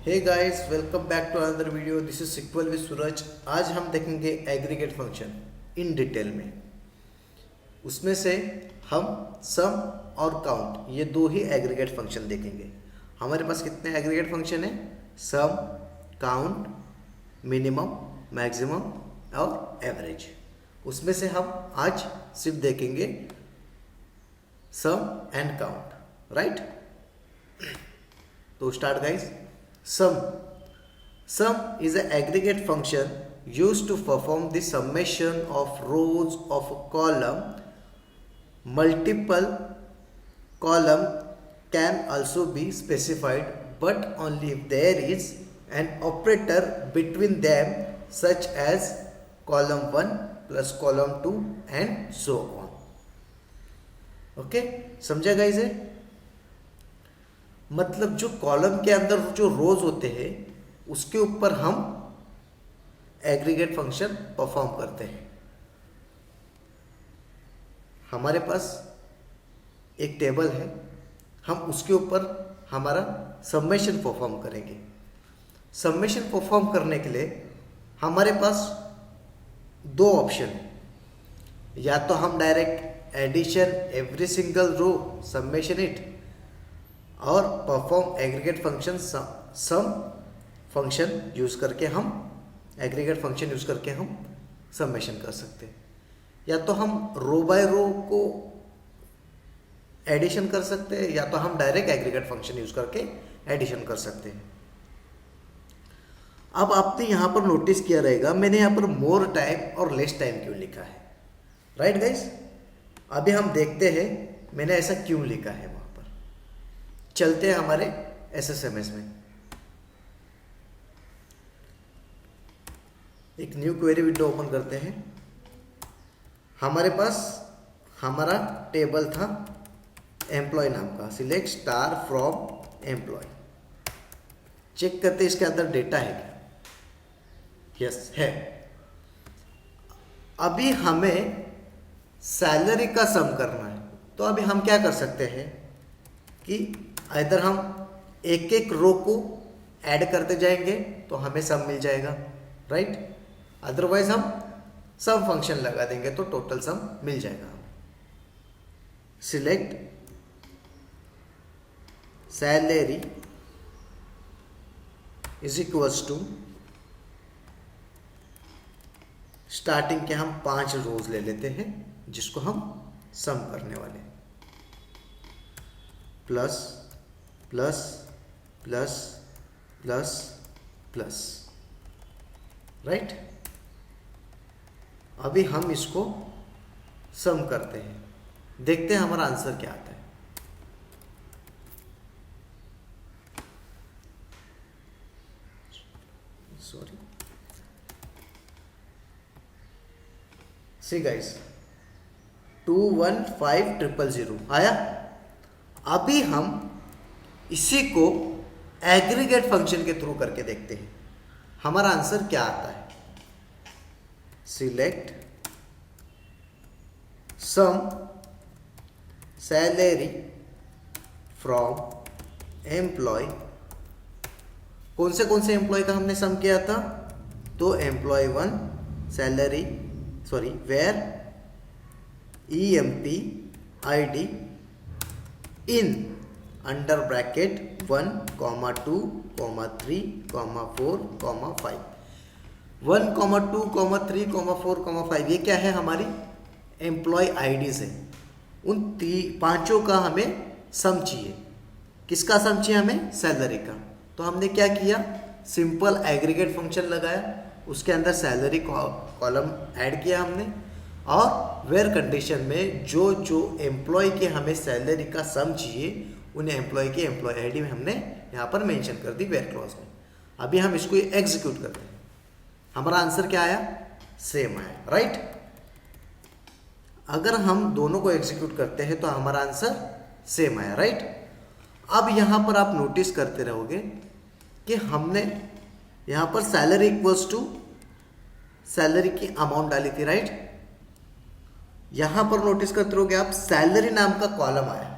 Hey guys, welcome back to another video. This is SQL with Suraj. आज हम देखेंगे aggregate function in detail में। उसमें से हम सम और काउंट ये दो ही एग्रीगेट फंक्शन देखेंगे। हमारे पास कितने एग्रीगेट फंक्शन है? सम, काउंट, मिनिमम, मैक्सिमम और एवरेज। उसमें से हम आज सिर्फ देखेंगे सम एंड काउंट, राइट? तो start guys. Sum is an aggregate function used to perform the summation of rows of a column. Multiple column can also be specified, but only if there is an operator between them, such as column 1 plus column 2 and so on. Okay, समझा guys? है मतलब जो column के अंदर जो रोज होते हैं उसके ऊपर हम एग्रीगेट फंक्शन परफॉर्म करते हैं। हमारे पास एक टेबल है, हम उसके ऊपर हमारा समेशन परफॉर्म करेंगे। समेशन परफॉर्म करने के लिए हमारे पास दो ऑप्शन है। या तो हम direct addition every single row summation it, और perform aggregate function sum function use करके हम एग्रीगेट फंक्शन यूज करके हम समेशन कर सकते हैं। या तो हम रो बाय रो को एडिशन कर सकते हैं, या तो हम डायरेक्ट एग्रीगेट फंक्शन यूज करके एडिशन कर सकते हैं। अब आपने यहां पर नोटिस किया रहेगा, मैंने यहां पर मोर टाइम और लेस टाइम क्यों लिखा है, राइट गाइस? अभी हम देखते हैं मैंने ऐसा क्यों लिखा है। वहां पर चलते हैं हमारे एसएसएमएस में। एक न्यू क्वेरी विंडो ओपन करते हैं। हमारे पास हमारा टेबल था एम्प्लॉय नाम का। Select star from employ. चेक करते इसके अंदर डेटा है क्या? यस है। अभी हमें सैलरी का सम करना है, तो अभी हम क्या कर सकते हैं कि इधर हम एक एक रो को ऐड करते जाएंगे तो हमें सम मिल जाएगा, राइट? अदरवाइज हम सम फंक्शन लगा देंगे तो टोटल सम मिल जाएगा हमें। Select salary is equals to, starting के हम 5 रोज ले लेते हैं जिसको हम सम करने वाले, plus plus plus plus plus, right? अभी हम इसको सम करते हैं, देखते हैं हमारा आंसर क्या आता है। सॉरी, सी गाइस, 215,000 आया। अभी हम इसी को एग्रीगेट फंक्शन के थ्रू करके देखते हैं हमारा आंसर क्या आता है। Select sum salary from employ. कौन से एम्प्लॉय का हमने सम किया था? तो employ 1 salary, sorry, where EMP ID in under bracket 1, 2, 3, 4, 5। 1, 2, 3, 4, 5 ये क्या है? हमारी एम्प्लॉय आईडीज है। उन पांचों का हमें सम चाहिए। किसका सम चाहिए हमें? सैलरी का। तो हमने क्या किया? सिंपल एग्रीगेट फंक्शन लगाया, उसके अंदर सैलरी कॉलम ऐड किया हमने, और वेयर कंडीशन में जो जो एम्प्लॉय के हमें सैलरी का सम चाहिए उन एम्प्लॉय की एम्प्लॉय आईडी में हमने यहाँ पर मेंशन कर दी वेयर क्लॉज में। अभी हम इसको एग्जीक्यूट करते हैं। हमारा आंसर क्या आया? सेम आया, राइट? अगर हम दोनों को एग्जीक्यूट करते हैं तो हमारा आंसर सेम आया, राइट? अब यहाँ पर आप नोटिस करते रहोगे कि हमने यहाँ पर सैलरी इक्वल्स टू सैलरी की अमाउंट डाली थी, राइट? यहां पर नोटिस करते रहोगे आप, सैलरी नाम का कॉलम आया,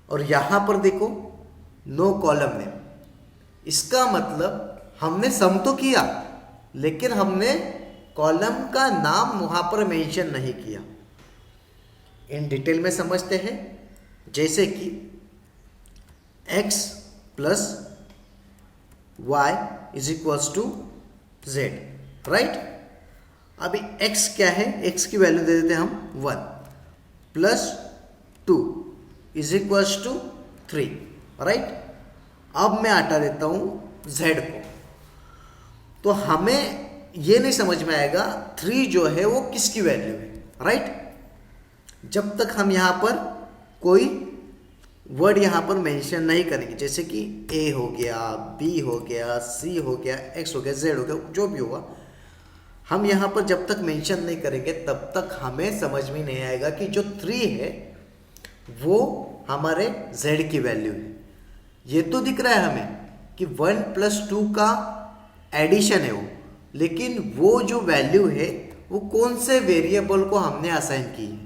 और यहां पर देखो नो कॉलम नेम। इसका मतलब हमने सम तो किया, लेकिन हमने कॉलम का नाम वहां पर मेंशन नहीं किया। इन डिटेल में समझते हैं। जैसे कि x plus y is equals to z, right. अभी x क्या है, x की वैल्यू दे देते हैं हम 1 plus 2 is equals to 3, right. अब मैं हटा देता हूं z को, तो हमें ये नहीं समझ में आएगा 3 जो है वो किसकी वैल्यू है, राइट। जब तक हम यहां पर कोई वर्ड यहां पर मेंशन नहीं करेंगे, जैसे कि a हो गया, b हो गया, c हो गया, x हो गया, z हो गया, जो भी होगा, हम यहां पर जब तक मेंशन नहीं करेंगे तब तक हमें समझ में नहीं आएगा कि जो 3 है वो हमारे z की वैल्यू है। ये तो दिख रहा है हमें कि 1 प्लस 2 का एडिशन है वो, लेकिन वो जो वैल्यू है वो कौन से वेरिएबल को हमने असाइन की है,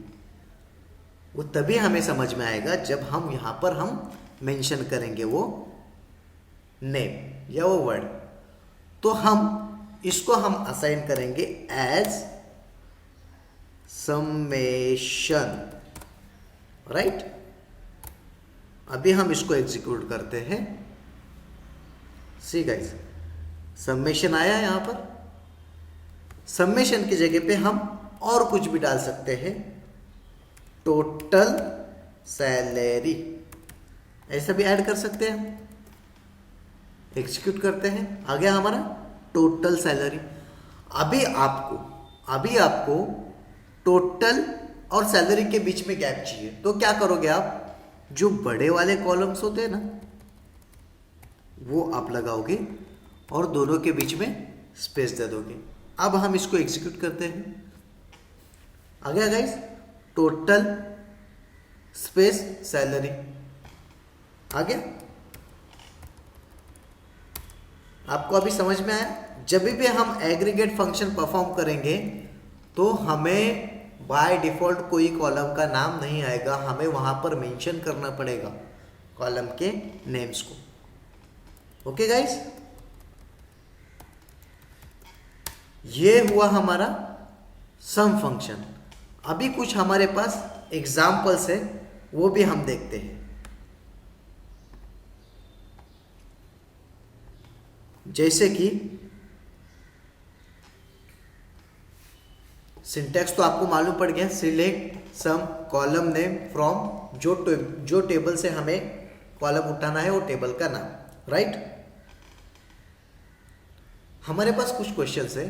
वो तभी हमें समझ में आएगा जब हम यहां पर हम मेंशन करेंगे वो नेम या वो वर्ड। तो हम इसको हम असाइन करेंगे एज समेशन, राइट। अभी हम इसको एग्जीक्यूट करते हैं। सी गाइस, समेशन आया है। यहां पर समेशन की जगह पे हम और कुछ भी डाल सकते हैं, टोटल सैलरी ऐसा भी ऐड कर सकते हैं हम। एग्जीक्यूट करते हैं, आ गया हमारा टोटल सैलरी। अभी आपको टोटल और सैलरी के बीच में गैप चाहिए, तो क्या करोगे आप, जो बड़े वाले कॉलम्स होते हैं ना वो आप लगाओगे और दोनों के बीच में स्पेस दे दोगे। अब हम इसको एग्जीक्यूट करते हैं। आ गया गाइस, टोटल स्पेस सैलरी आ गया। आपको अभी समझ में आया। जब भी हम एग्रीगेट फंक्शन परफॉर्म करेंगे तो हमें बाय डिफॉल्ट कोई कॉलम का नाम नहीं आएगा, हमें वहां पर मेंशन करना पड़ेगा कॉलम के नेम्स को। ओके गाइस, ये हुआ हमारा सम फंक्शन। अभी कुछ हमारे पास एग्जाम्पल्स है, वो भी हम देखते हैं। जैसे कि सिंटैक्स तो आपको मालूम पड़ गया, select sum column name from, जो टेबल से हमें कॉलम उठाना है वो टेबल का नाम, राइट। हमारे पास कुछ क्वेश्चंस है।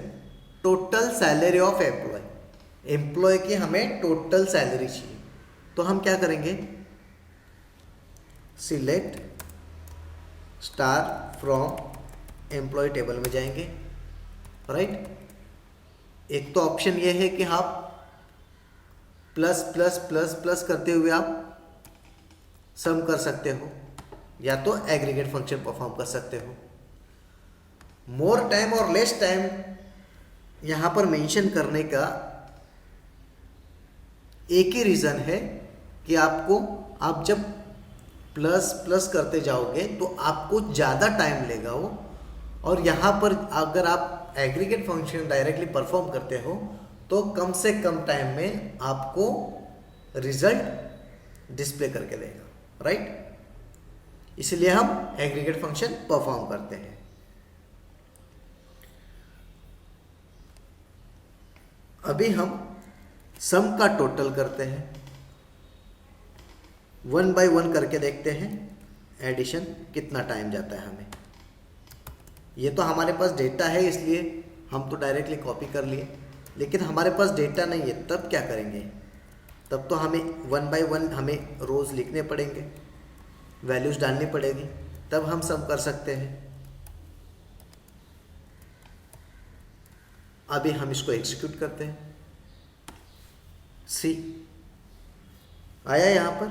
टोटल सैलरी ऑफ एम्प्लॉय की हमें टोटल सैलरी चाहिए, तो हम क्या करेंगे, select star from employ table में जाएंगे, राइट। एक तो ऑप्शन ये है कि आप प्लस प्लस प्लस प्लस करते हुए आप सम कर सकते हो, या तो एग्रीगेट फंक्शन परफॉर्म कर सकते हो। मोर टाइम और लेस टाइम यहां पर मेंशन करने का एक ही रीजन है कि आप जब प्लस प्लस करते जाओगे तो आपको ज़्यादा टाइम लेगा वो, और यहाँ पर अगर आप एग्रीगेट फंक्शन डायरेक्टली परफॉर्म करते हो तो कम से कम टाइम में आपको रिजल्ट डिस्प्ले करके देगा, राइट। इसलिए हम एग्रीगेट फंक्शन परफॉर्म करते हैं। अभी हम सम का टोटल करते हैं, 1 बाय 1 करके देखते हैं एडिशन कितना टाइम जाता है हमें। ये तो हमारे पास डेटा है इसलिए हम तो डायरेक्टली कॉपी कर लिए, लेकिन हमारे पास डेटा नहीं है, तब क्या करेंगे, तब तो हमें 1 बाय 1 हमें रोज लिखने पड़ेंगे, वैल्यूज डालनी पड़ेगी, तब हम सम कर सकते हैं। अभी हम इसको एग्जीक्यूट करते हैं। सी आया, यहां पर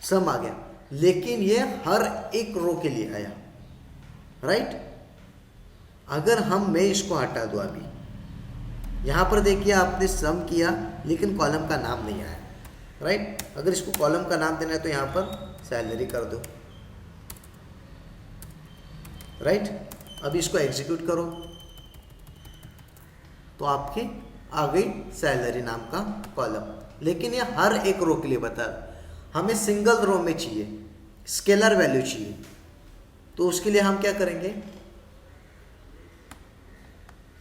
सम आ गया, लेकिन ये हर एक रो के लिए आया, राइट। अगर मैं इसको हटा दूं, अभी यहां पर देखिए आपने सम किया लेकिन कॉलम का नाम नहीं आया, राइट। अगर इसको कॉलम का नाम देना है तो यहां पर सैलरी कर दो, राइट। अब इसको एग्जीक्यूट करो तो आपके आ गई सैलरी नाम का कॉलम। लेकिन ये हर एक रो के लिए बता, हमें सिंगल रो में चाहिए, स्केलर वैल्यू चाहिए। तो उसके लिए हम क्या करेंगे,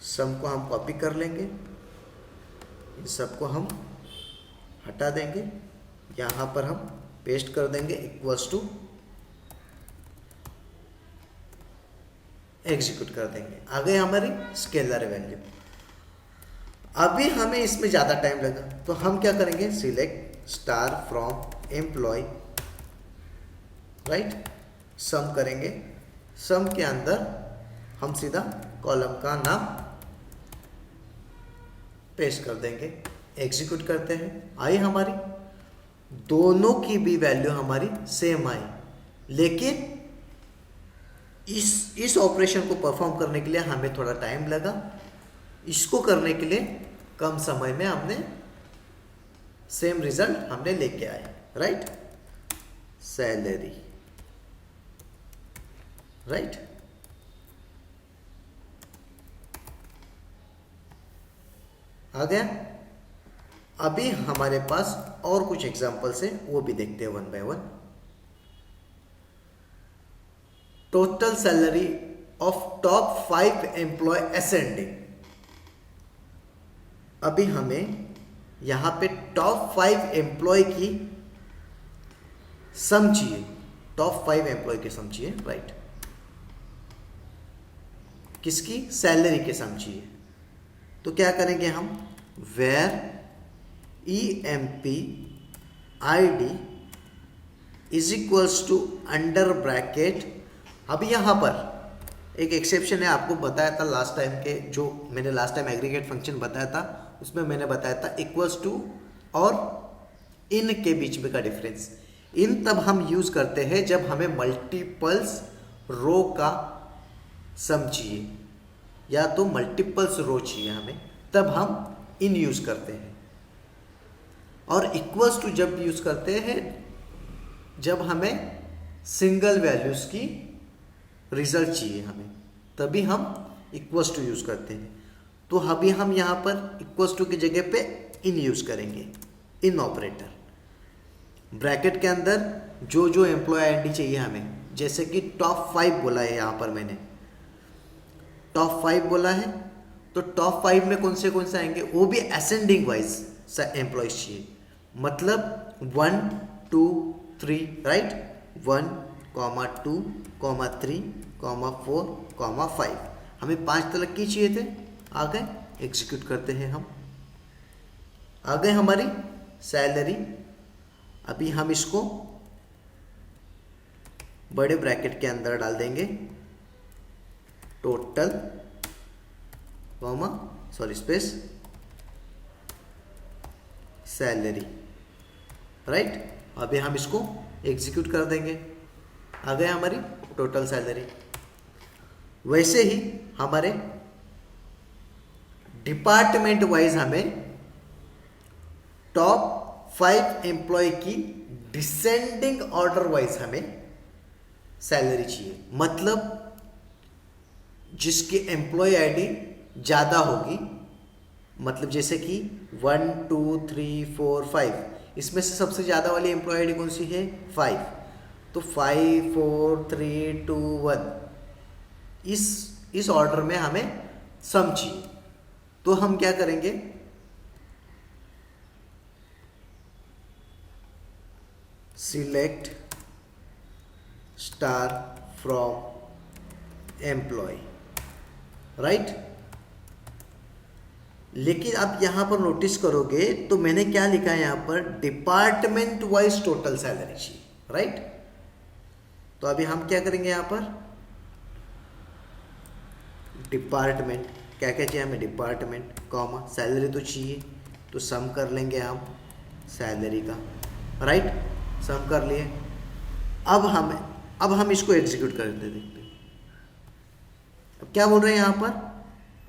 सम को हम कॉपी कर लेंगे, इन सबको हम हटा देंगे, यहाँ पर हम पेस्ट कर देंगे इक्वल्स टू, एग्जीक्यूट कर देंगे, आ गई हमारी स्केलर वैल्यू। अभी हमें इसमें ज़्यादा टाइम लगा तो हम क्या करेंगे, select star from employee, right, sum करेंगे, सम के अंदर हम सीधा कॉलम का नाम पेस्ट कर देंगे, एग्जीक्यूट करते हैं। आई हमारी दोनों की भी वैल्यू हमारी सेम आई, लेकिन इस ऑपरेशन को परफॉर्म करने के लिए हमें थोड़ा टाइम लगा। इसको करने के लिए कम समय में हमने सेम रिजल्ट हमने लेके आए, राइट, सैलरी, राइट। आ गया। अभी हमारे पास और कुछ एग्जांपल्स है, वो भी देखते हैं one by one. Total salary of top 5 employ ascending. अभी हमें यहां पे टॉप 5 एम्प्लॉय की सम चाहिए, टॉप 5 एम्प्लॉय की सम चाहिए, राइट, किसकी, सैलरी के सम चाहिए। तो क्या करेंगे हम, where EMP ID is equals to under bracket. अभी यहाँ पर एक एक्सेप्शन है, आपको बताया था लास्ट टाइम के, जो मैंने लास्ट टाइम एग्रीगेट फंक्शन बताया था उसमें मैंने बताया था इक्वल्स टू और इन के बीच में का डिफरेंस। इन तब हम यूज करते हैं जब हमें मल्टीपल्स रो का सम चाहिए या तो मल्टीपल्स रो चाहिए हमें, तब हम इन यूज करते हैं। और इक्वल्स टू जब यूज करते हैं जब हमें सिंगल वैल्यूज की रिजल्ट चाहिए हमें, तभी हम इक्वल्स टू यूज करते हैं। तो अभी हम यहाँ पर इक्वल्स टू की जगह पे इन यूज करेंगे, इन ऑपरेटर। ब्रैकेट के अंदर जो जो एम्प्लॉय आईडी चाहिए हमें, जैसे कि टॉप 5 बोला है, यहाँ पर मैंने टॉप 5 बोला है, तो टॉप 5 में कौन से आएंगे, वो भी असेंडिंग वाइज एम्प्लॉयज चाहिए, मतलब 1 2 3, राइट, 1 2 3 4 5, हमें 5 तक की चाहिए थे। आ गए, एग्जीक्यूट करते हैं हम, आ गए हमारी सैलरी। अभी हम इसको बड़े ब्रैकेट के अंदर डाल देंगे, टोटल स्पेस सैलरी, राइट। अभी हम इसको एग्जीक्यूट कर देंगे, आ गया हमारी टोटल सैलरी। वैसे ही हमारे डिपार्टमेंट वाइज हमें टॉप 5 एम्प्लॉय की डिसेंडिंग ऑर्डर वाइज हमें सैलरी चाहिए, मतलब जिसकी एम्प्लॉय आईडी ज़्यादा होगी, मतलब जैसे कि 1 2 3 4 5, इसमें से सबसे ज़्यादा वाली एम्प्लॉय आईडी कौन सी है, 5, तो 5 4 3 2 1, इस ऑर्डर में हमें सम चाहिए। तो हम क्या करेंगे, select star from employee, right. लेकिन आप यहां पर नोटिस करोगे तो मैंने क्या लिखा है, यहां पर डिपार्टमेंट वाइज टोटल सैलरी चाहिए, राइट। तो अभी हम क्या करेंगे, यहां पर डिपार्टमेंट, क्या क्या चाहिए हमें, डिपार्टमेंट कॉमा सैलरी तो चाहिए, तो सम कर लेंगे हम सैलरी का, राइट, सम कर लिए। अब हम इसको एग्जीक्यूट कर देते हैं। अब क्या बोल रहे हैं, यहाँ पर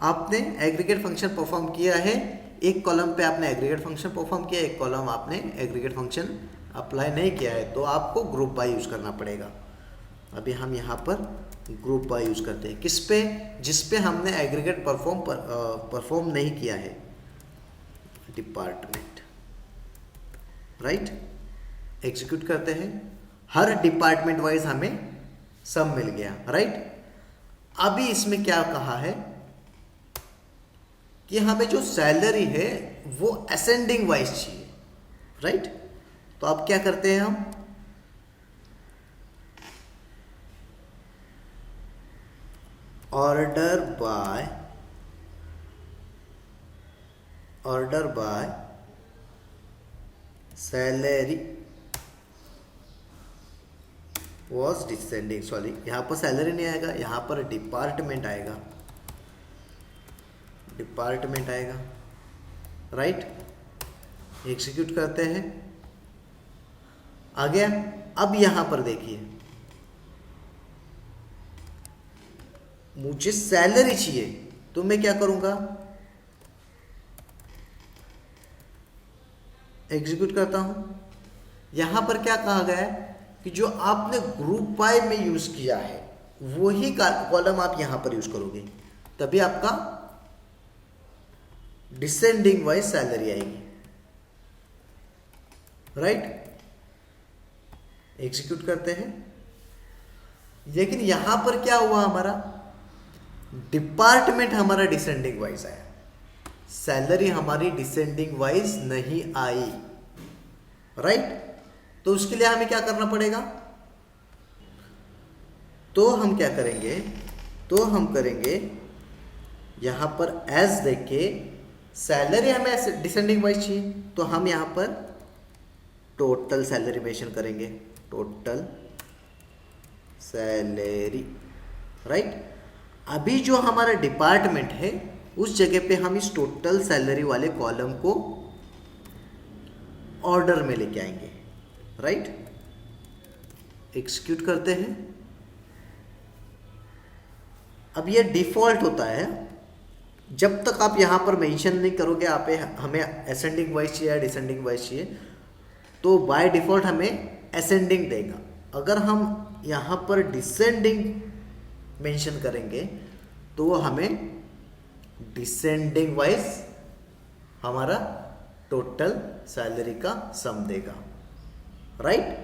आपने एग्रीगेट फंक्शन परफॉर्म किया है, एक कॉलम पे आपने एग्रीगेट फंक्शन परफॉर्म किया, एक कॉलम आपने एग्रीगेट फंक्शन अप्लाई नहीं किया है, तो आपको ग्रुप बाय यूज करना पड़ेगा। अभी हम यहाँ पर ग्रुप बाय यूज करते हैं किस पे, जिस पे हमने एग्रीगेट परफॉर्म नहीं किया है, डिपार्टमेंट, राइट। एग्जीक्यूट करते हैं, हर डिपार्टमेंट वाइज हमें सम मिल गया, राइट। अभी इसमें क्या कहा है कि हमें जो सैलरी है वो असेंडिंग वाइज चाहिए, राइट। तो अब क्या करते हैं हम, order by salary was descending, sorry यहां पर सैलरी नहीं आएगा, यहां पर डिपार्टमेंट आएगा, राइट। एग्जीक्यूट करते हैं, आ गया। अब यहां पर देखिए, मुझे सैलरी चाहिए तो मैं क्या करूंगा, एग्जीक्यूट करता हूं। यहां पर क्या कहा गया है कि जो आपने ग्रुप बाय में यूज किया है वही कॉलम आप यहां पर यूज करोगे, तभी आपका डिसेंडिंग वाइज सैलरी आएगी, राइट। एग्जीक्यूट करते हैं, लेकिन यहां पर क्या हुआ, हमारा डिपार्टमेंट हमारा डिसेंडिंग वाइज आया, सैलरी हमारी डिसेंडिंग वाइज नहीं आई, राइट। तो उसके लिए हमें क्या करना पड़ेगा, तो हम क्या करेंगे, तो हम करेंगे यहां पर एज देके सैलरी हमें डिसेंडिंग वाइज चाहिए, तो हम यहां पर टोटल सैलरी मेंशन करेंगे, टोटल सैलरी, राइट। अभी जो हमारा डिपार्टमेंट है उस जगह पे हम इस टोटल सैलरी वाले कॉलम को ऑर्डर में लेके आएंगे, राइट। एग्जीक्यूट करते हैं। अब ये डिफॉल्ट होता है, जब तक आप यहां पर मेंशन नहीं करोगे आप हमें असेंडिंग वाइज चाहिए या डिसेंडिंग वाइज चाहिए, तो बाय डिफॉल्ट हमें असेंडिंग देगा। अगर हम यहां पर डिसेंडिंग मेंशन करेंगे तो वो हमें डिसेंडिंग वाइज हमारा टोटल सैलरी का सम देगा, राइट।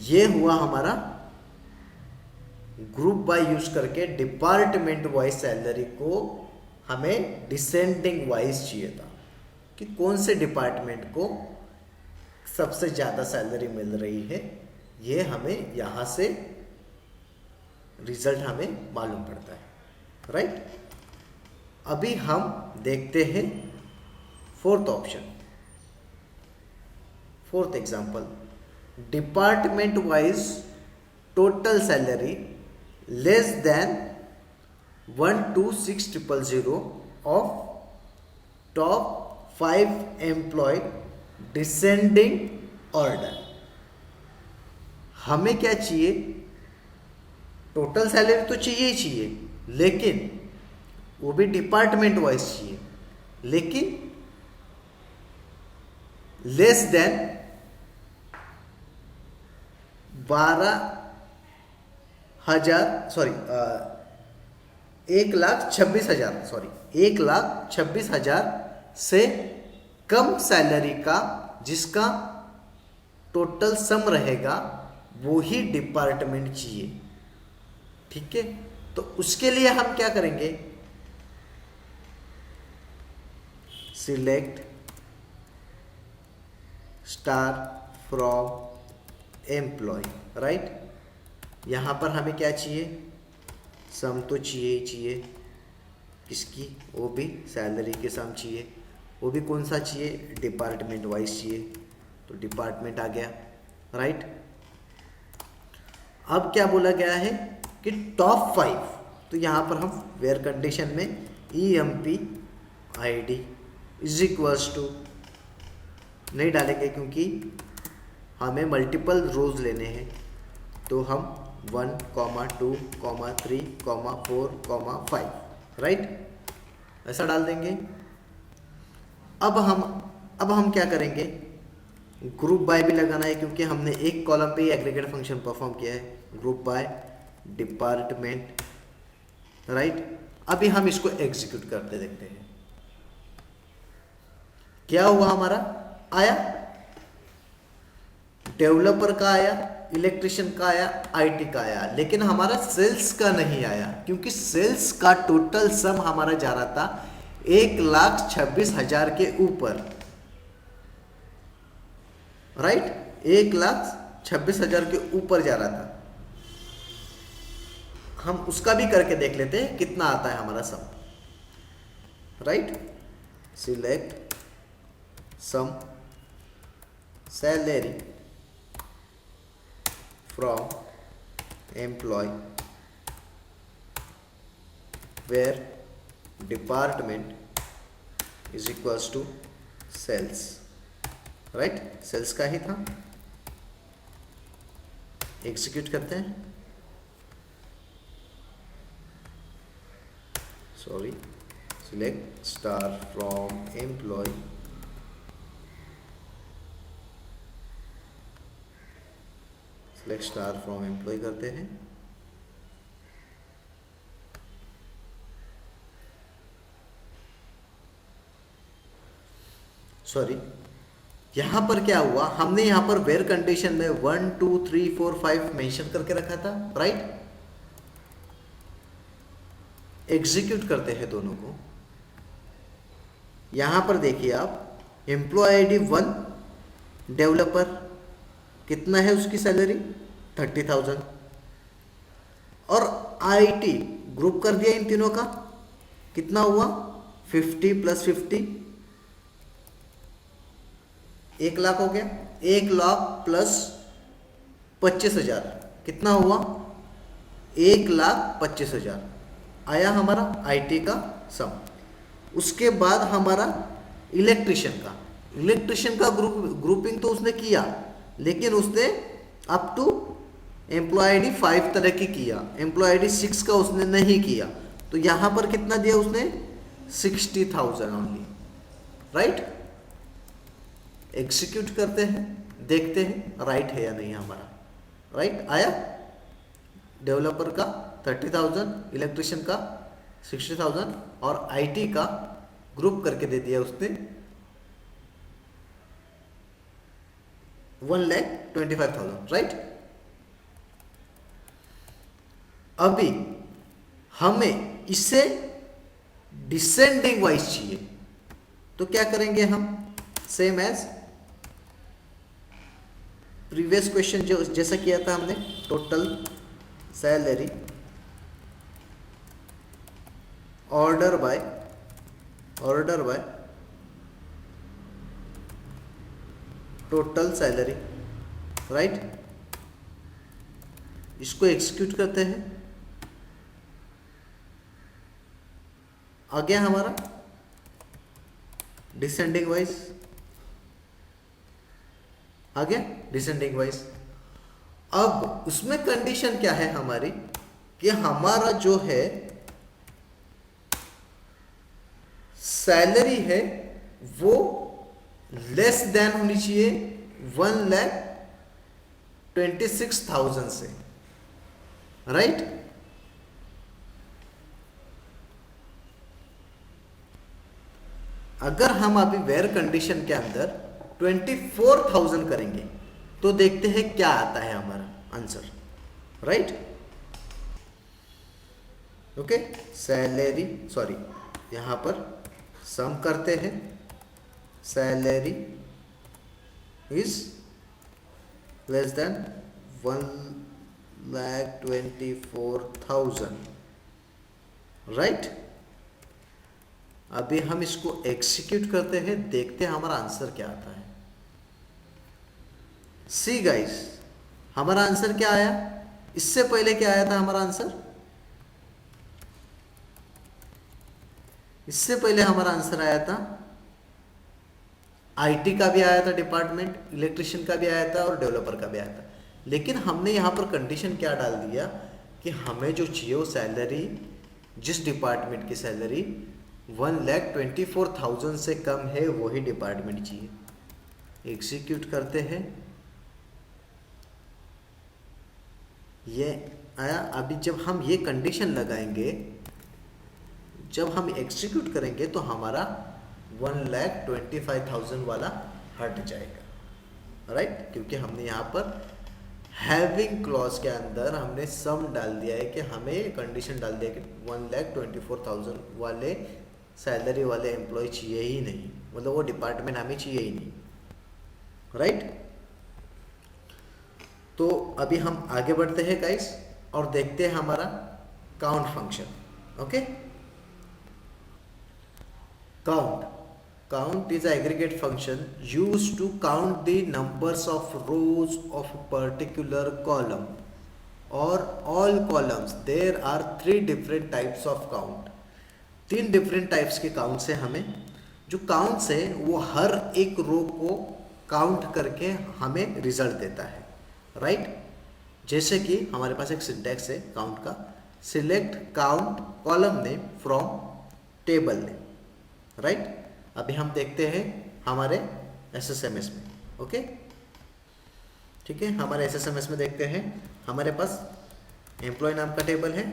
ये हुआ हमारा ग्रुप बाय यूज करके डिपार्टमेंट वाइज सैलरी को हमें डिसेंडिंग वाइज चाहिए था कि कौन से डिपार्टमेंट को सबसे ज्यादा सैलरी मिल रही है, ये हमें यहां से रिजल्ट हमें मालूम पड़ता है, राइट। अभी हम देखते हैं fourth option, fourth example, department wise total salary less than 126,000 of top 5 employ descending order. हमें क्या चाहिए, टोटल सैलरी तो चाहिए ही चाहिए, लेकिन वो भी डिपार्टमेंट वाइज चाहिए, लेकिन लेस देन 1,26,000 से कम सैलरी का जिसका टोटल सम रहेगा वो ही डिपार्टमेंट चाहिए, ठीक है। तो उसके लिए हम क्या करेंगे, select star from employee, right. यहां पर हमें क्या चाहिए, सम तो चाहिए ही चाहिए, किसकी, वो भी सैलरी के सम चाहिए, वो भी कौन सा चाहिए, डिपार्टमेंट वाइज चाहिए, तो डिपार्टमेंट आ गया, राइट। अब क्या बोला गया है कि टॉप 5, तो यहां पर हम वेयर कंडीशन में EMP ID is equals to नहीं डालेंगे क्योंकि हमें मल्टीपल रोज लेने हैं, तो हम 1, 2, 3, 4, 5, राइट, ऐसा डाल देंगे। अब हम क्या करेंगे, ग्रुप बाय भी लगाना है क्योंकि हमने एक कॉलम पे ही एग्रीगेट फंक्शन परफॉर्म किया है, ग्रुप बाय डिपार्टमेंट, राइट। अभी हम इसको एग्जीक्यूट करते देखते हैं क्या हुआ। हमारा आया, डेवलपर का आया, इलेक्ट्रिशियन का आया, आईटी का आया, लेकिन हमारा सेल्स का नहीं आया, क्योंकि सेल्स का टोटल सम हमारा जा रहा था 1,26,000 के ऊपर, राइट। 1,26,000 के ऊपर जा रहा था। हम उसका भी करके देख लेते हैं कितना आता है हमारा sum, right. Select sum salary from employee where department is equals to sales, right। Sales का ही था। एग्जीक्यूट करते हैं, sorry, select star from employee, select star from employee करते हैं, सॉरी। यहां पर क्या हुआ, हमने यहां पर वेयर कंडीशन में 1 2 3 4 5 मेंशन करके रखा था, राइट। एग्जीक्यूट करते हैं दोनों को। यहां पर देखिए आप, एम्प्लॉय आईडी 1, डेवलपर कितना है उसकी सैलरी 30,000, और आईटी ग्रुप कर दिया इन तीनों का, कितना हुआ 50 + 50, 1 लाख हो गया। 1 लाख + 25,000 कितना हुआ 1,25,000 आया हमारा आईटी का सम। उसके बाद हमारा इलेक्ट्रिशियन का ग्रुपिंग तो उसने किया, लेकिन उसने अप टू एम्प्लॉय आईडी 5 तरह की किया, एम्प्लॉय आईडी 6 का उसने नहीं किया। तो यहां पर कितना दिया उसने 60,000 ओनली, राइट। एग्जीक्यूट करते हैं, देखते हैं राइट है या नहीं हमारा, राइट। आया, डेवलपर का 30,000, इलेक्ट्रिशियन का 60,000 और आईटी का ग्रुप करके दे दिया उसने 1,25,000, राइट। अभी हमें इसे डिसेंडिंग वाइज चाहिए, तो क्या करेंगे हम, सेम एज प्रीवियस क्वेश्चन जो जैसा किया था हमने, total salary order by total salary, right. इसको एग्जीक्यूट करते हैं। आ गया हमारा डिसेंडिंग वाइज, आ गया डिसेंडिंग वाइज। अब उसमें कंडीशन क्या है हमारी, कि हमारा जो है सैलरी है वो लेस देन होनी चाहिए 1,26,000 से, राइट। अगर हम अभी वेयर कंडीशन के अंदर 24,000 करेंगे तो देखते हैं क्या आता है हमारा answer, right. Okay, salary, sorry, यहां पर सम करते हैं, salary is less than 1,24,000, right. अभी हम इसको एग्जीक्यूट करते हैं, देखते हैं हमारा आंसर क्या आता है। सी गाइस, हमारा आंसर क्या आया, इससे पहले क्या आया था हमारा आंसर, इससे पहले हमारा आंसर आया था आईटी का भी आया था डिपार्टमेंट, इलेक्ट्रिशियन का भी आया था और डेवलपर का भी आया था। लेकिन हमने यहां पर कंडीशन क्या डाल दिया कि हमें जो चाहिए वो सैलरी, जिस डिपार्टमेंट की सैलरी 1,24,000 से कम है वही डिपार्टमेंट चाहिए। एग्जीक्यूट करते हैं, ये आया। अभी जब हम ये कंडीशन लगाएंगे, जब हम एग्जीक्यूट करेंगे तो हमारा 1,25,000 वाला हट जाएगा, राइट। क्योंकि हमने यहाँ पर हैविंग क्लॉज के अंदर हमने सम डाल दिया है कि हमें कंडीशन डाल दिया कि 1,24,000 वाले सैलरी वाले एम्प्लॉय चाहिए ही नहीं, मतलब वो डिपार्टमेंट हमें चाहिए ही नहीं, राइट। तो अभी हम आगे बढ़ते हैं गाइस और देखते हैं हमारा count function. Okay, count is an aggregate function used to count the numbers of rows of a particular column or all columns. There are three different types of count. तीन डिफरेंट टाइप्स के count से हमें जो counts है वो हर एक रो को count करके हमें रिजल्ट देता है, राइट। जैसे कि हमारे पास एक सिंटैक्स है काउंट का, select count column name from table name, right. अभी हम देखते हैं हमारे SSMS में, ओके, ठीक है। हमारे SSMS में देखते हैं, हमारे पास एम्प्लॉय नाम का टेबल है,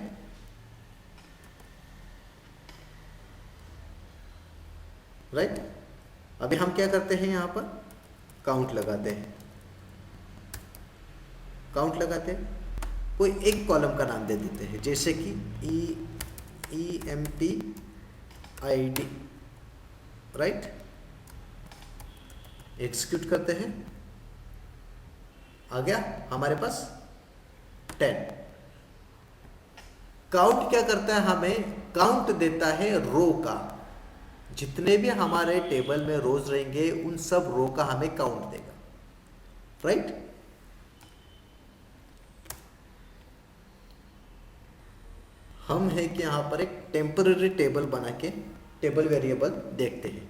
राइट। अभी हम क्या करते हैं, यहाँ पर काउंट लगाते हैं, काउंट लगाते हैं, कोई एक कॉलम का नाम दे देते हैं, जैसे कि EMPID, राइट। एग्जीक्यूट करते हैं, आ गया हमारे पास 10। काउंट क्या करता है, हमें काउंट देता है रो का, जितने भी हमारे टेबल में रोज रहेंगे उन सब रो का हमें काउंट देगा, राइट। हम है कि यहां पर एक टेम्पररी टेबल बना के टेबल वेरिएबल देखते हैं,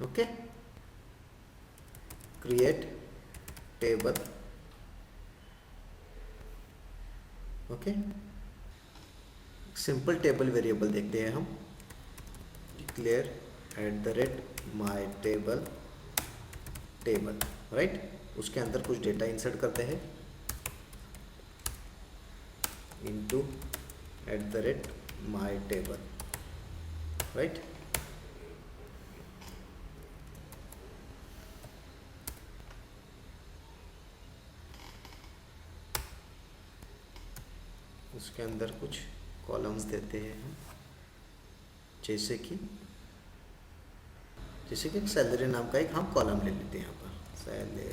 okay. Create table, okay, simple table variable देखते हैं हम, डिक्लेयर @myTable टेबल, राइट। उसके अंदर कुछ डेटा इंसर्ट करते हैं, इनटू @myTable, राइट। उसके अंदर कुछ कॉलम्स देते हैं हम, जैसे कि सैलरी नाम का एक हम कॉलम ले लेते हैं यहाँ पर, सैलरी,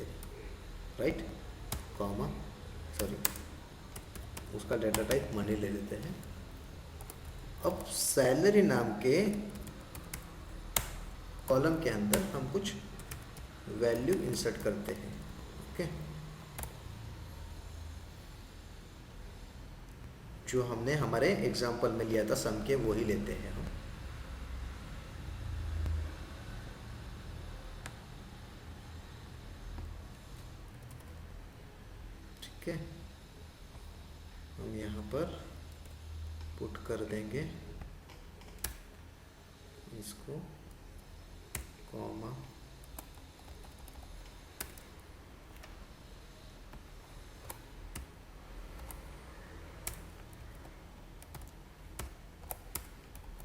राइट, कॉमा, सॉरी, उसका डेटा टाइप मनी ले लेते हैं। अब सैलरी नाम के कॉलम के अंदर हम कुछ वैल्यू इंसर्ट करते हैं, ओके, जो हमने हमारे एग्जाम्पल में लिया था सम के, वो ही लेते हैं हम, ठीक है। हम यहाँ पर पुट कर देंगे इसको, कॉमा,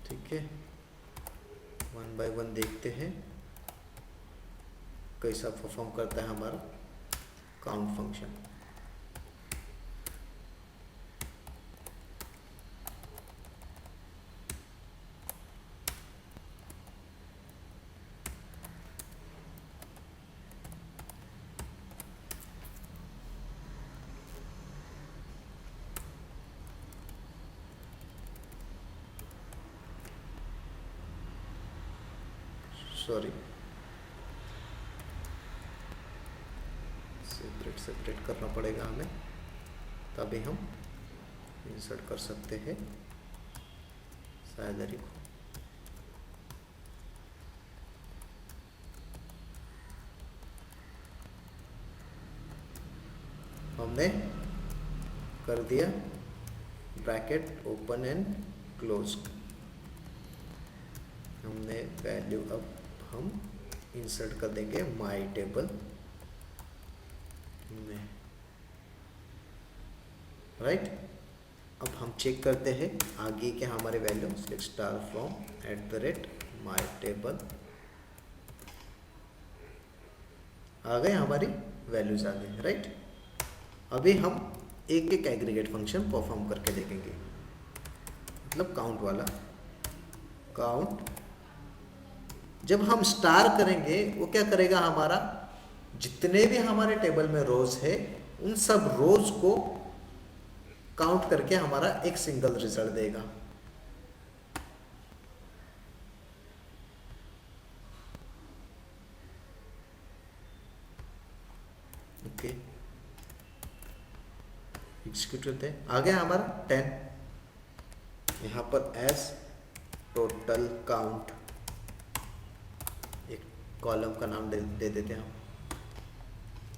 ठीक है। 1 बाय 1 देखते हैं कैसा परफॉर्म करता है हमारा काउंट फंक्शन। सॉरी, सेपरेट करना पड़ेगा हमें, तभी हम इंसर्ट कर सकते हैं सैलरी को। हमने कर दिया, ब्रैकेट ओपन एंड क्लोज, हमने वैल्यू अब हम इंसर्ट कर देंगे माई टेबल में, राइट। अब हम चेक करते हैं आगे के हमारे value select star from my table, आ गए हमारी वैल्यूज आ गए, राइट। अभी हम एक एक एग्रीगेट फंक्शन परफॉर्म करके देखेंगे, मतलब काउंट वाला। काउंट जब हम स्टार करेंगे वो क्या करेगा, हमारा जितने भी हमारे टेबल में रोज है उन सब रोज को काउंट करके हमारा एक सिंगल रिजल्ट देगा। ओके, एग्जीक्यूट करते हैं। आ गया हमारा 10, यहाँ पर एस टोटल काउंट एक कॉलम का नाम दे देते हैं हम।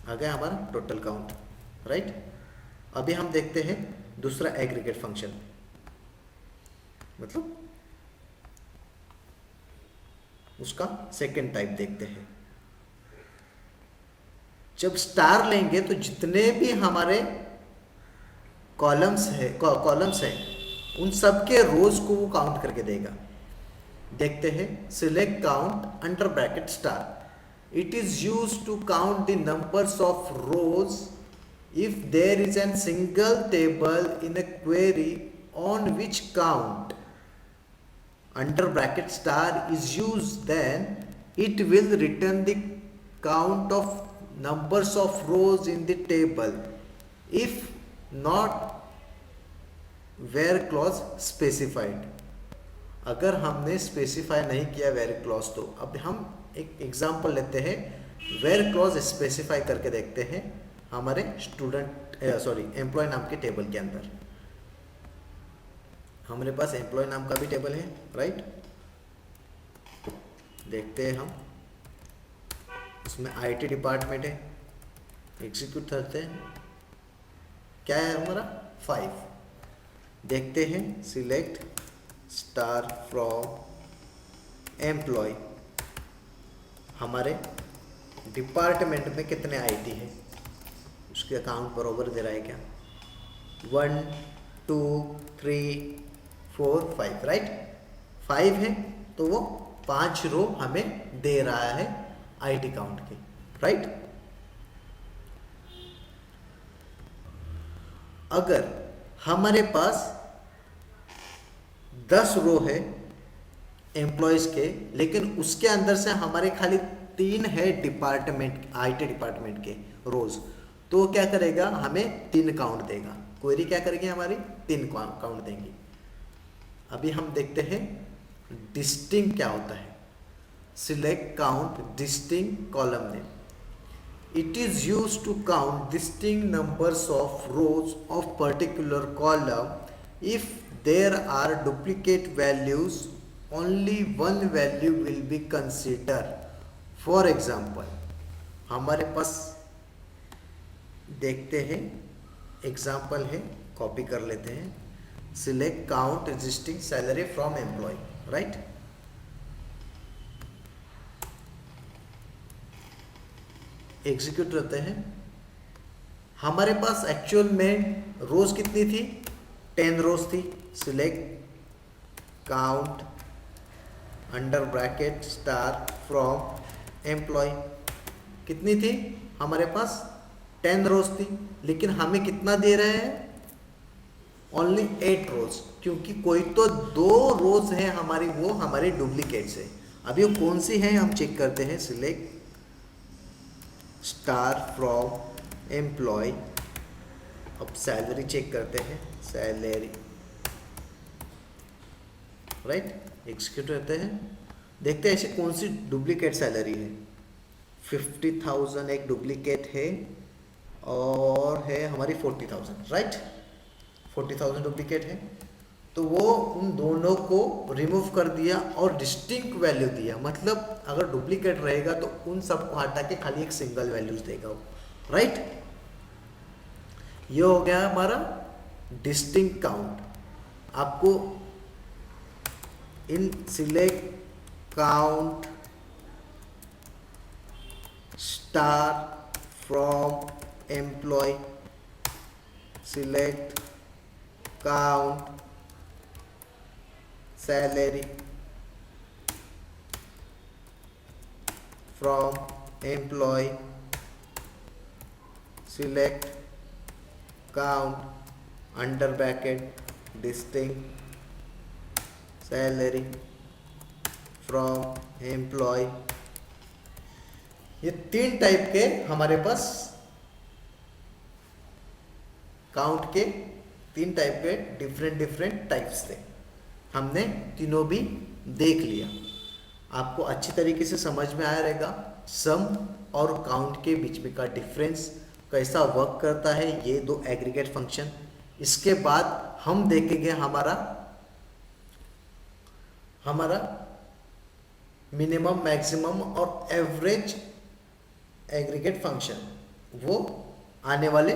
आ गया हमारा टोटल काउंट, राइट। अभी हम देखते हैं दूसरा एग्रीगेट फंक्शन, मतलब उसका सेकेंड टाइप देखते हैं। जब स्टार लेंगे तो जितने भी हमारे कॉलम्स है उन सब के रोज को वो काउंट करके देगा। देखते हैं, select count under bracket star. It is used to count the numbers of rows if there is a single table in a query on which count under bracket star is used, then it will return the count of numbers of rows in the table if not where clause specified। अगर हमने specify नहीं किया where clause तो अब हम एक example लेते हैं, वेर क्लॉज स्पेसिफाई करके देखते हैं हमारे एम्प्लॉय नाम के टेबल के अंदर। हमारे पास एम्प्लॉय नाम का भी टेबल है, राइट। देखते हैं हम, उसमें आईटी डिपार्टमेंट है, एग्जीक्यूट करते हैं। क्या है हमारा 5। देखते हैं, सिलेक्ट स्टार फ्रॉम एम्प्लॉय, हमारे डिपार्टमेंट में कितने आईटी है उसके अकाउंट बरोबर दे रहा है क्या, 1 2 3 4 5, राइट। 5 है तो वो 5 रो हमें दे रहा है आईटी काउंट के, राइट। अगर हमारे पास 10 रो है एम्प्लॉयज के, लेकिन उसके अंदर से हमारे खाली 3 है डिपार्टमेंट, आईटी डिपार्टमेंट के रोज, तो क्या करेगा, हमें 3 काउंट देगा। क्वेरी क्या करेगी, हमारी 3 काउंट देंगी। अभी हम देखते हैं डिस्टिंक्ट क्या होता है। Select count distinct column name. It is used to count distinct numbers of rows of particular column if there are duplicate values, only one value will be consider. For example, हमारे पास देखते हैं example है, copy कर लेते हैं। Select count existing salary from employee, right. Execute करते हैं। हमारे पास एक्चुअल में रोज कितनी थी, 10 रोज थी। Select count under bracket star from employ, कितनी थी हमारे पास 10 रोज थी, लेकिन हमें कितना दे रहे हैं, ओनली 8 रोज, क्योंकि कोई तो 2 रोज है हमारी, वो हमारी डुप्लीकेट्स है। अभी वो कौन सी है हम चेक करते हैं। सिलेक्ट स्टार फ्रॉम एम्प्लॉय, अब सैलरी चेक करते हैं, सैलरी, राइट। एग्जीक्यूट करते हैं, देखते हैं ऐसी कौन सी डुप्लीकेट सैलरी है। 50,000 एक डुप्लीकेट है, और है हमारी 40,000, राइट। 40,000 डुप्लीकेट है, तो वो उन दोनों को रिमूव कर दिया और डिस्टिंक्ट वैल्यू दिया। मतलब अगर डुप्लीकेट रहेगा तो उन सबको हटा के खाली एक सिंगल वैल्यूज देगा वो, राइट। ये हो गया हमारा डिस्टिंक्ट काउंट। आपको इन select count star from employee, select count salary from employee, select count under bracket distinct salary from employee। ये 3 टाइप के हमारे पास काउंट के 3 टाइप के डिफरेंट टाइप्स थे, हमने तीनों भी देख लिया। आपको अच्छी तरीके से समझ में आया रहेगा सम और काउंट के बीच में का डिफरेंस कैसा वर्क करता है, ये 2 एग्रीगेट फंक्शन। इसके बाद हम देखेंगे हमारा मिनिमम, मैक्सिमम और एवरेज एग्रीगेट फंक्शन, वो आने वाले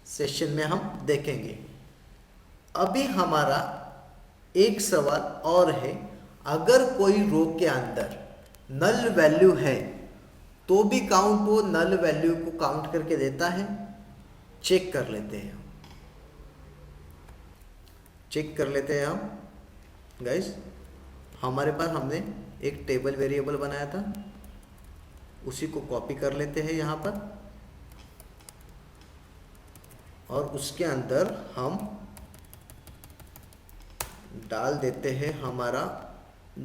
सेशन में हम देखेंगे। अभी हमारा एक सवाल और है, अगर कोई रो के अंदर नल वैल्यू है तो भी काउंट वो नल वैल्यू को काउंट करके देता है? चेक कर लेते हैं हम गाइस। हमारे पास हमने एक टेबल वेरिएबल बनाया था, उसी को कॉपी कर लेते हैं यहाँ पर, और उसके अंदर हम डाल देते हैं हमारा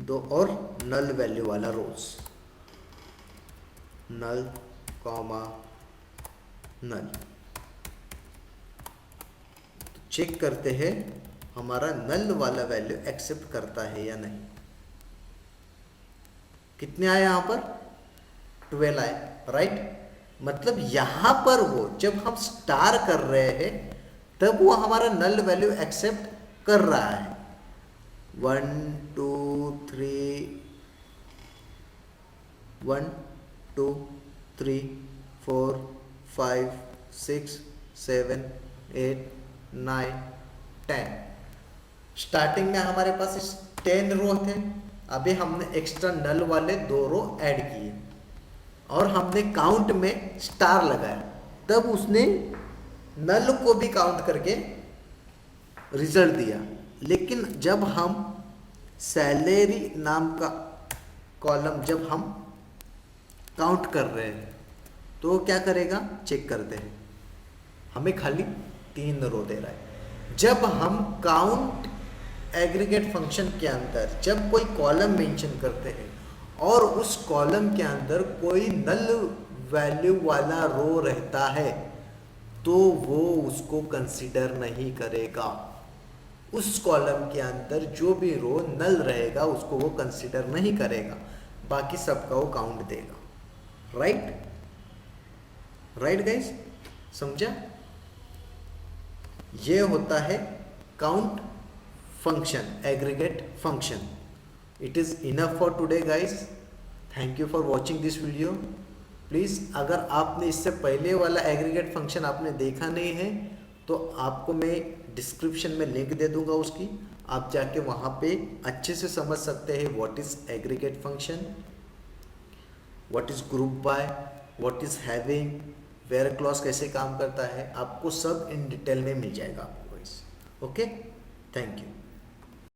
2 और नल वैल्यू वाला रोज, नल कॉमा नल। चेक करते हैं हमारा नल वाला वैल्यू एक्सेप्ट करता है या नहीं। कितने आए यहाँ पर? 12 आए, राइट। मतलब यहाँ पर वो जब हम स्टार कर रहे हैं तब वो हमारा नल वैल्यू एक्सेप्ट कर रहा है। 1 2 3 1 2 3 4 5 6 7 8 9 10। स्टार्टिंग में हमारे पास 10 रो थे, अभी हमने एक्स्ट्रा नल वाले 2 रो ऐड किए और हमने काउंट में स्टार लगाया, तब उसने नल को भी काउंट करके रिजल्ट दिया। लेकिन जब हम सैलरी नाम का कॉलम जब हम काउंट कर रहे हैं तो क्या करेगा? चेक करते हैं, हमें खाली 3 रो दे रहा है। जब हम काउंट एग्रीगेट फंक्शन के अंदर जब कोई कॉलम मेंशन करते हैं और उस कॉलम के अंदर कोई नल वैल्यू वाला रो रहता है तो वो उसको कंसीडर नहीं करेगा। उस कॉलम के अंदर जो भी रो नल रहेगा उसको वो कंसीडर नहीं करेगा, बाकी सबका वो काउंट देगा। राइट गाइस, समझा? ये होता है count function, aggregate function. It is enough for today guys. Thank you for watching this video. Please अगर आपने इससे पहले वाला एग्रीगेट फंक्शन आपने देखा नहीं है तो आपको मैं डिस्क्रिप्शन में लिंक दे दूंगा उसकी, आप जाके वहाँ पे अच्छे से समझ सकते हैं what is aggregate function, what is group by, what is having, where clause कैसे काम करता है, आपको सब इन डिटेल में मिल जाएगा आपको। Okay, thank you.